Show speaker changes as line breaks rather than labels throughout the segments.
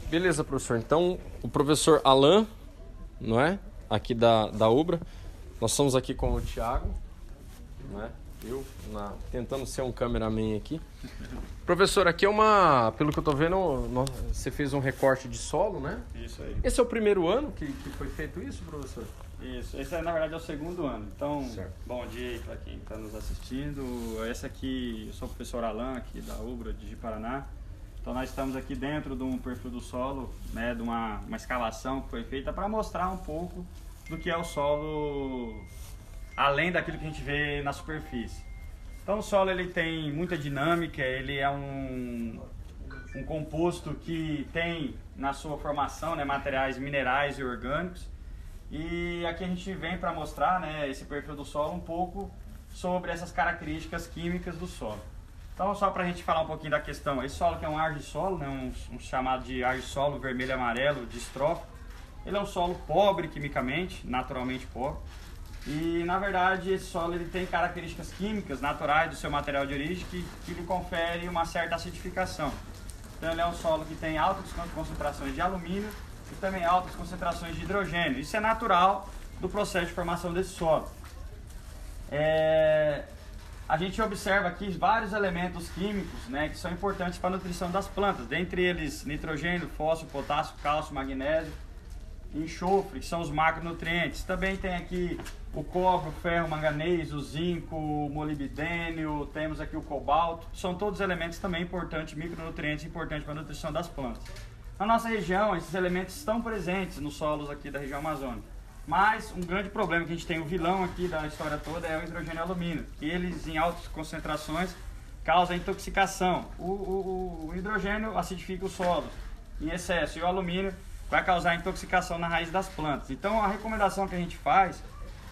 Beleza, professor. Então, o professor Alan, não é? Aqui da Ubra. Nós estamos aqui com o Thiago, não é? Eu, tentando ser um cameraman aqui. Professor, aqui é pelo que eu tô vendo, você fez um recorte de solo, né?
Isso aí.
Esse é o primeiro ano que foi feito isso, professor?
Isso, esse na verdade é o segundo ano. Então,
certo.
Bom dia aí para quem está nos assistindo. Esse aqui, eu sou o professor Alan, aqui da Ubra de Paraná. Então nós estamos aqui dentro de um perfil do solo, né, de uma escavação que foi feita para mostrar um pouco do que é o solo, além daquilo que a gente vê na superfície. Então o solo ele tem muita dinâmica, ele é um composto que tem na sua formação, né, materiais minerais e orgânicos. E aqui a gente vem para mostrar, né, esse perfil do solo um pouco sobre essas características químicas do solo. Então, só para a gente falar um pouquinho da questão, esse solo que é um argissolo, né, um chamado de argissolo vermelho e amarelo distrófico, ele é um solo pobre quimicamente, naturalmente pobre. E, na verdade, esse solo ele tem características químicas naturais do seu material de origem que lhe confere uma certa acidificação. Então, ele é um solo que tem altas concentrações de alumínio e também altas concentrações de hidrogênio. Isso é natural do processo de formação desse solo. A gente observa aqui vários elementos químicos, né, que são importantes para a nutrição das plantas, dentre eles nitrogênio, fósforo, potássio, cálcio, magnésio e enxofre, que são os macronutrientes. Também tem aqui o cobre, o ferro, o manganês, o zinco, o molibdênio, temos aqui o cobalto, são todos elementos também importantes, micronutrientes importantes para a nutrição das plantas. Na nossa região, esses elementos estão presentes nos solos aqui da região amazônica. Mas um grande problema que a gente tem, o vilão aqui da história toda, é o hidrogênio e alumínio. Eles, em altas concentrações, causam intoxicação. O hidrogênio acidifica o solo em excesso e o alumínio vai causar intoxicação na raiz das plantas. Então a recomendação que a gente faz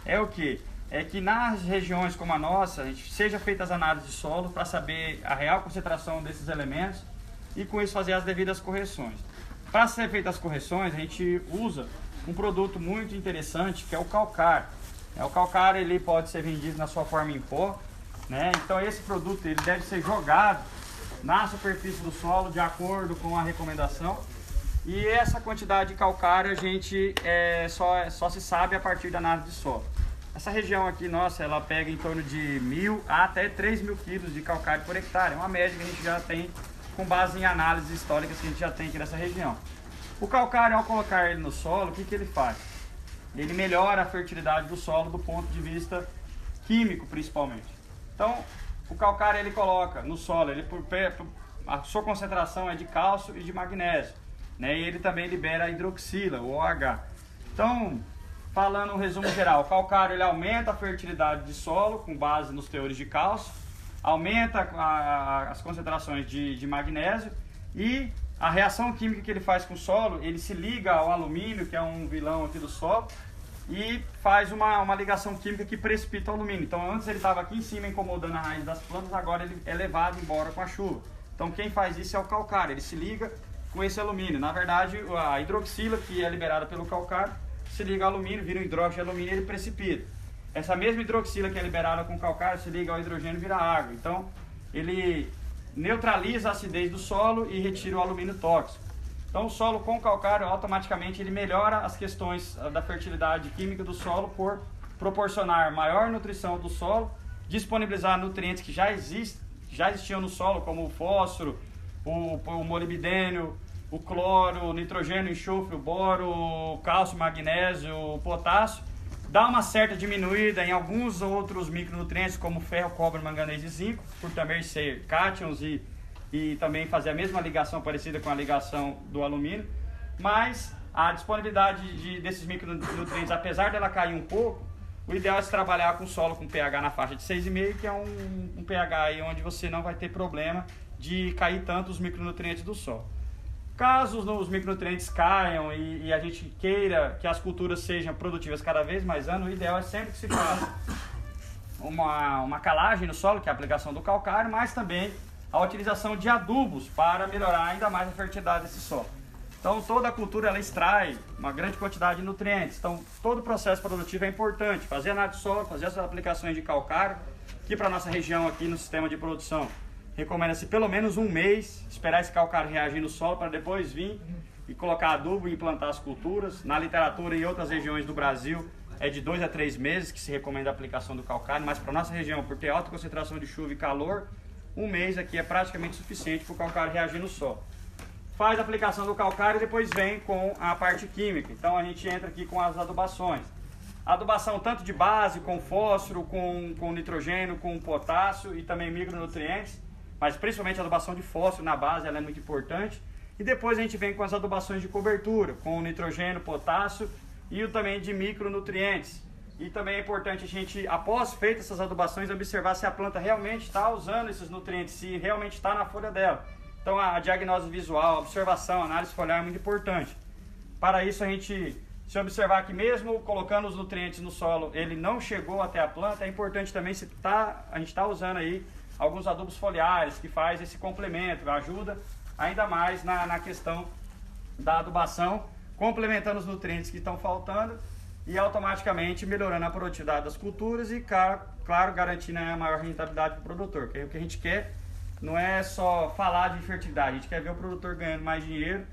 é o quê? É que nas regiões como a nossa, a gente seja feitas análises de solo para saber a real concentração desses elementos e com isso fazer as devidas correções. Para ser feitas as correções, a gente usa um produto muito interessante que é o calcário. O calcário ele pode ser vendido na sua forma em pó, né? Então esse produto ele deve ser jogado na superfície do solo de acordo com a recomendação. E essa quantidade de calcário a gente só se sabe a partir da análise de solo. Essa região aqui nossa, ela pega em torno de 1.000 a até 3.000 quilos de calcário por hectare. É uma média que a gente já tem com base em análises históricas que a gente já tem aqui nessa região. O calcário, ao colocar ele no solo, o que ele faz? Ele melhora a fertilidade do solo do ponto de vista químico, principalmente. Então, o calcário ele coloca no solo, a sua concentração é de cálcio e de magnésio, né? E ele também libera a hidroxila, o OH. Então, falando um resumo geral, o calcário ele aumenta a fertilidade de solo com base nos teores de cálcio, aumenta as concentrações de magnésio e a reação química que ele faz com o solo, ele se liga ao alumínio, que é um vilão aqui do solo, e faz uma ligação química que precipita o alumínio. Então antes ele estava aqui em cima incomodando a raiz das plantas, agora ele é levado embora com a chuva. Então quem faz isso é o calcário, ele se liga com esse alumínio. Na verdade, a hidroxila, que é liberada pelo calcário, se liga ao alumínio, vira um hidróxido de alumínio e ele precipita. Essa mesma hidroxila que é liberada com o calcário se liga ao hidrogênio e vira água. Então ele neutraliza a acidez do solo e retira o alumínio tóxico. Então o solo com calcário automaticamente ele melhora as questões da fertilidade química do solo por proporcionar maior nutrição do solo, disponibilizar nutrientes que já existiam no solo, como o fósforo, o molibdênio, o cloro, o nitrogênio, o enxofre, o boro, o cálcio, o magnésio, o potássio, dá uma certa diminuída em alguns outros micronutrientes, como ferro, cobre, manganês e zinco, por também ser cátions e também fazer a mesma ligação parecida com a ligação do alumínio. Mas a disponibilidade desses micronutrientes, apesar dela cair um pouco, o ideal é se trabalhar com solo com pH na faixa de 6,5, que é um pH aí onde você não vai ter problema de cair tanto os micronutrientes do solo. Caso os micronutrientes caiam e a gente queira que as culturas sejam produtivas cada vez mais ano, o ideal é sempre que se faça uma calagem no solo, que é a aplicação do calcário, mas também a utilização de adubos para melhorar ainda mais a fertilidade desse solo. Então toda a cultura ela extrai uma grande quantidade de nutrientes, então todo o processo produtivo é importante, fazer análise de solo, fazer as aplicações de calcário, que para a nossa região aqui no sistema de produção recomenda-se pelo menos um mês, esperar esse calcário reagir no solo para depois vir e colocar adubo e implantar as culturas. Na literatura e em outras regiões do Brasil é de 2 a 3 meses que se recomenda a aplicação do calcário, mas para nossa região, por ter alta concentração de chuva e calor, 1 mês aqui é praticamente suficiente para o calcário reagir no solo. Faz a aplicação do calcário e depois vem com a parte química. Então a gente entra aqui com as adubações. Adubação tanto de base, com fósforo, com nitrogênio, com potássio e também micronutrientes, mas principalmente a adubação de fósforo na base, ela é muito importante. E depois a gente vem com as adubações de cobertura, com nitrogênio, potássio e o também de micronutrientes. E também é importante a gente, após feitas essas adubações, observar se a planta realmente está usando esses nutrientes, se realmente está na folha dela. Então a diagnose visual, a observação, a análise foliar é muito importante. Para isso a gente, se observar que mesmo colocando os nutrientes no solo, ele não chegou até a planta, é importante também se a gente está usando aí alguns adubos foliares que faz esse complemento, ajuda ainda mais na questão da adubação, complementando os nutrientes que estão faltando e automaticamente melhorando a produtividade das culturas e, claro, garantindo a maior rentabilidade para o produtor. Porque o que a gente quer não é só falar de fertilidade, a gente quer ver o produtor ganhando mais dinheiro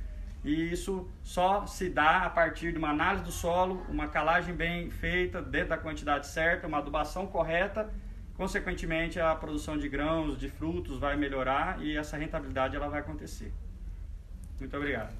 e isso só se dá a partir de uma análise do solo, uma calagem bem feita, dentro da quantidade certa, uma adubação correta. Consequentemente, a produção de grãos, de frutos vai melhorar e essa rentabilidade ela vai acontecer. Muito obrigado.